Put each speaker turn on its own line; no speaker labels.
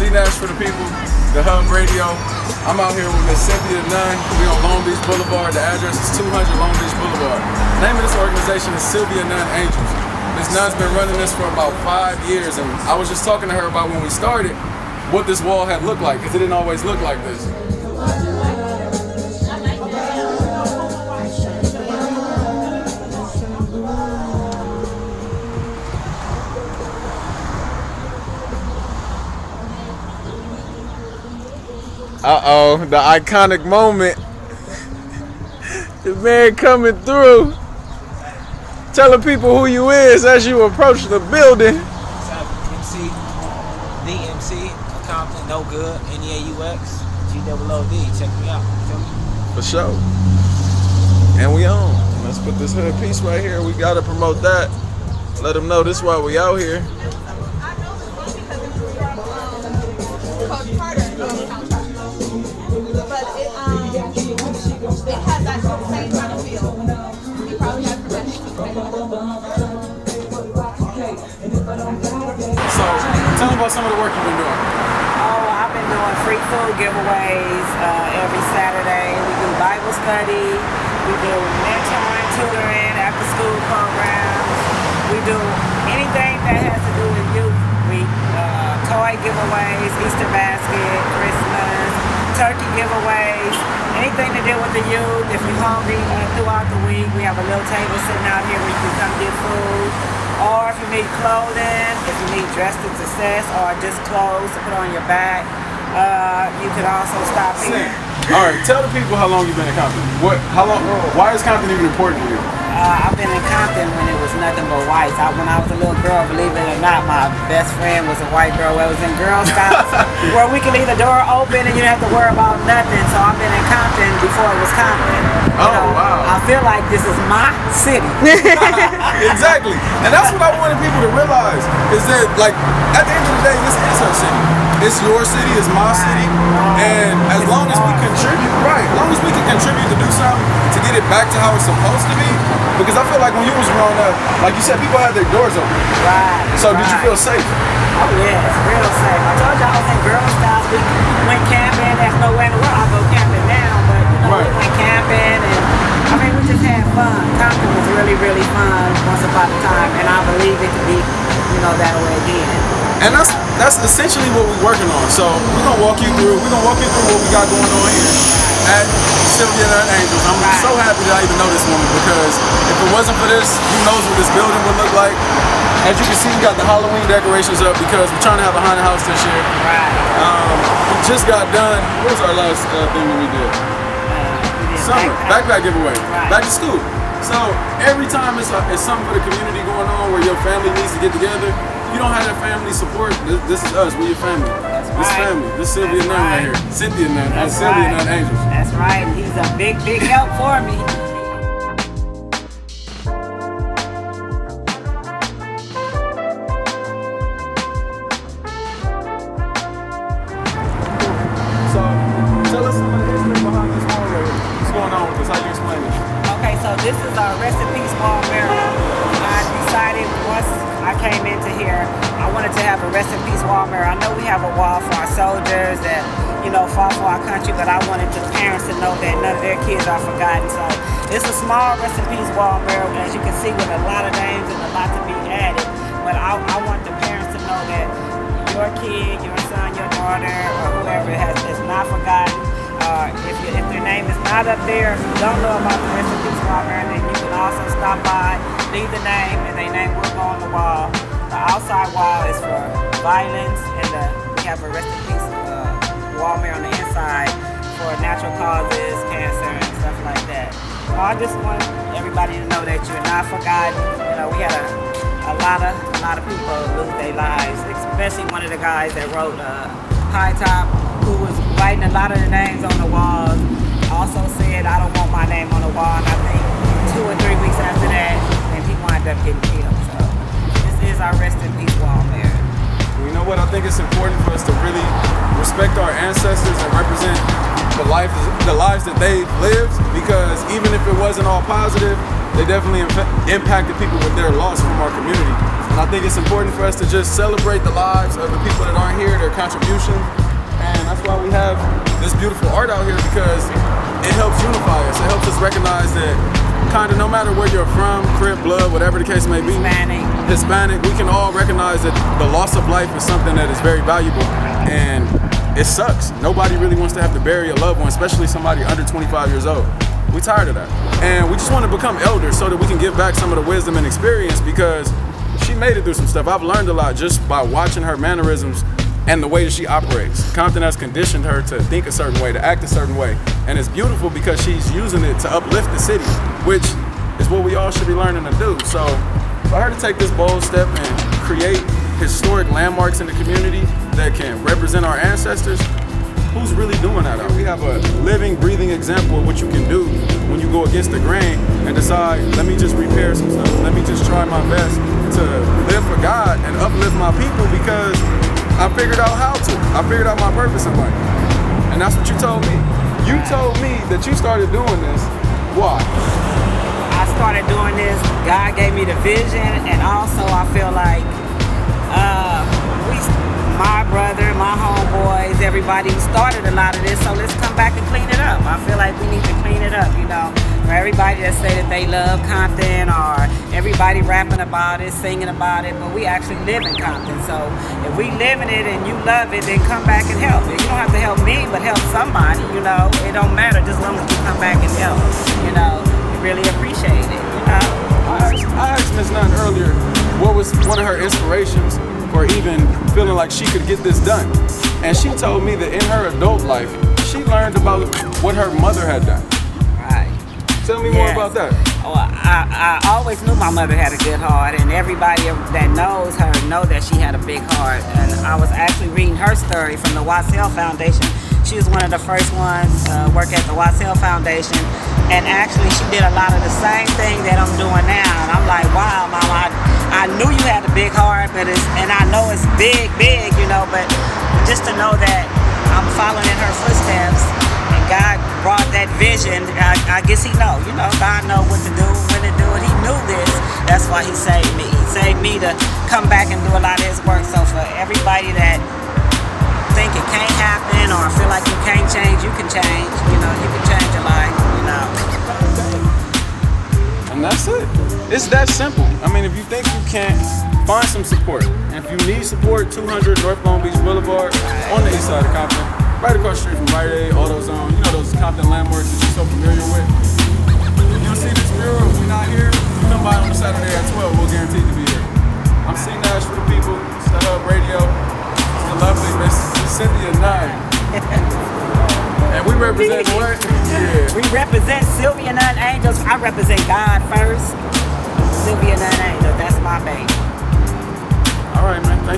Philly Nash for the people, the Hub Radio. I'm out here with Miss Cynthia Nunn. We're on Long Beach Boulevard. The address is 200 Long Beach Boulevard. The name of this organization is Cynthia Nunn Angels. Miss Nunn's been running this for about 5 years, and I was just talking to her about when we started, what this wall had looked like, because it didn't always look like this. Uh-oh, the iconic moment. The man coming through. Telling people who you is as you approach the building.
What's up, MC? DMC, Compton, no good, NEAUX, GOOD, check me out, feel me?
For sure. And we on. Let's put this hood piece right here. We gotta promote that. Let them know this is why we out here. So, tell me about some of the work you've been doing.
Oh, I've been doing free food giveaways every Saturday. We do Bible study. We do mentoring, tutoring, after school programs. We do anything that has to do with youth. We toy giveaways, Easter basket, Christmas, turkey giveaways, anything to do with the youth. If you're hungry throughout the week, we have a little table sitting out here where you can come get food. Or if you need clothing, if you need dress to success, or just clothes to put on your back, you can also stop here.
All right, tell the people how long you've been in Compton. Why is Compton even important to you?
I've been in Compton when it was nothing but whites. When I was a little girl, believe it or not, my best friend was a white girl. I was in Girl Scouts where we could leave the door open and you didn't have to worry about nothing. So I've been in Compton before it was Compton.
Wow.
I feel like this is my city.
Exactly. And that's what I wanted people to realize, is that, like, at the end of the day, this is her city. It's your city, it's my city. And as long as we contribute, as long as we can contribute to do something to get it back to how it's supposed to be, because I feel like when you was growing up, like you said, people had their doors open.
Right.
So did you feel safe?
Oh yeah, it's real safe. I told you I was in Girl Scouts. We went camping. There's nowhere in the world I go camping now, but we went camping and I mean we just had fun. Compton was really, really fun once upon a time, and I believe it to be, that way again.
And that's essentially what we're working on. So we're gonna walk you through what we got going on here at Cynthia Nunn Angels. I'm so happy that I even know this woman, because if it wasn't for this, who knows what this building would look like. As you can see, we got the Halloween decorations up because we're trying to have a haunted house this year.
Right.
We just got done. What was our last thing that we did? Summer backpack giveaway.
Right.
Back to school. So every time it's something for the community going on where your family needs to get together, you don't have that family support. This is us. We're your family.
That's
this
right.
family. This Cynthia Nunn right here. Cynthia Nunn. That's Cynthia Nunn Angels.
That's right. He's a big, big help for me.
So tell us some of the history behind this wall right here. What's going on with this? How you explain it?
Okay, so this is our Rest in Peace wall mural. I decided once I came into here, I wanted to have a Rest in Peace wall mural. I know we have a wall for our soldiers that, fought for our country, but I wanted the parents to know that none of their kids are forgotten. So it's a small Rest in Peace wall mural, as you can see, with a lot of names and a lot to be added. But I want the parents to know that your kid, your son, your daughter, or whoever is not forgotten. If their name is not up there, if you don't know about the Rest in Peace wall mural, then you can also stop by, leave the name, and their name will go on the wall. The outside wall is for violence, and we have a Rest in Peace wall mural on the inside for natural causes, cancer, and stuff like that. So I just want everybody to know that you're not forgotten. We had a lot of people lose their lives, especially one of the guys that wrote High Top, who was writing a lot of the names on the walls. Also said, I don't want my name on the wall, and I think 2 or 3 weeks after that, and he wound up getting killed. So this is our Rest in Peace wall mural.
You know what? I think it's important for us to really respect our ancestors and represent the lives that they lived, because even if it wasn't all positive, they definitely impacted people with their loss from our community. And I think it's important for us to just celebrate the lives of the people that aren't here, their contributions. And that's why we have this beautiful art out here, because it helps unify us. It helps us recognize that kind of no matter where you're from, Crip, blood, whatever the case may be, Hispanic, we can all recognize that the loss of life is something that is very valuable, and it sucks. Nobody really wants to have to bury a loved one, especially somebody under 25 years old. We tired of that. And we just want to become elders so that we can give back some of the wisdom and experience, because she made it through some stuff. I've learned a lot just by watching her mannerisms and the way that she operates. Compton has conditioned her to think a certain way, to act a certain way. And it's beautiful because she's using it to uplift the city, which is what we all should be learning to do. So for her to take this bold step and create historic landmarks in the community that can represent our ancestors, who's really doing that? We have a living, breathing example of what you can do when you go against the grain and decide, let me just repair some stuff. Let me just try my best to live for God and uplift my people, because I figured out how to. I figured out my purpose in life. And that's what you told me. You told me that you started doing this. Why?
I started doing this, God gave me the vision, and also I feel like my brother, my homeboys, everybody started a lot of this, so let's come back and clean it up. I feel like we need to clean it up, you know. For everybody that say that they love Compton, or everybody rapping about it, singing about it, but we actually live in Compton. So if we live in it and you love it, then come back and help. You don't have to help me, but help somebody, you know. It don't matter, just as long as you come back and help, you know. We really appreciate it, you know.
I asked Ms. Nunn earlier what was one of her inspirations for even feeling like she could get this done. And she told me that in her adult life, she learned about what her mother had done.
Right.
Tell me more about that.
Oh, I always knew my mother had a good heart, and everybody that knows her know that she had a big heart. And I was actually reading her story from the Wassell Foundation. She was one of the first ones to work at the Wassell Foundation, and actually she did a lot of the same thing that I'm doing now. And I'm like, wow, Mama, I knew you had a big heart, but and I know it's big, you know, but just to know that I'm following in her footsteps, and God brought that vision, I guess he know, you know, God know what to do, when to do it. He knew this, that's why he saved me. He saved me to come back and do a lot of his work. So for everybody that think it can't happen or feel like you can't change, you can change, you know, you can change your life, you know.
And that's it. It's that simple. I mean, if you think you can't, find some support. And if you need support, 200 North Long Beach Boulevard on the east side of Compton, right across the street from Rite Aid, AutoZone. You know those Compton landmarks that you're so familiar with. If you don't see this mural, if we're not here, you come by on Saturday at 12. We'll guarantee to be here. I'm C Nash for the people. It's the Hub Radio. It's the lovely Miss Cynthia Nunn. And we represent what? Yeah.
We represent Cynthia Nunn Angels. I represent God first. Cynthia Nunn Angels, that's my baby.
All right, man. Thank you.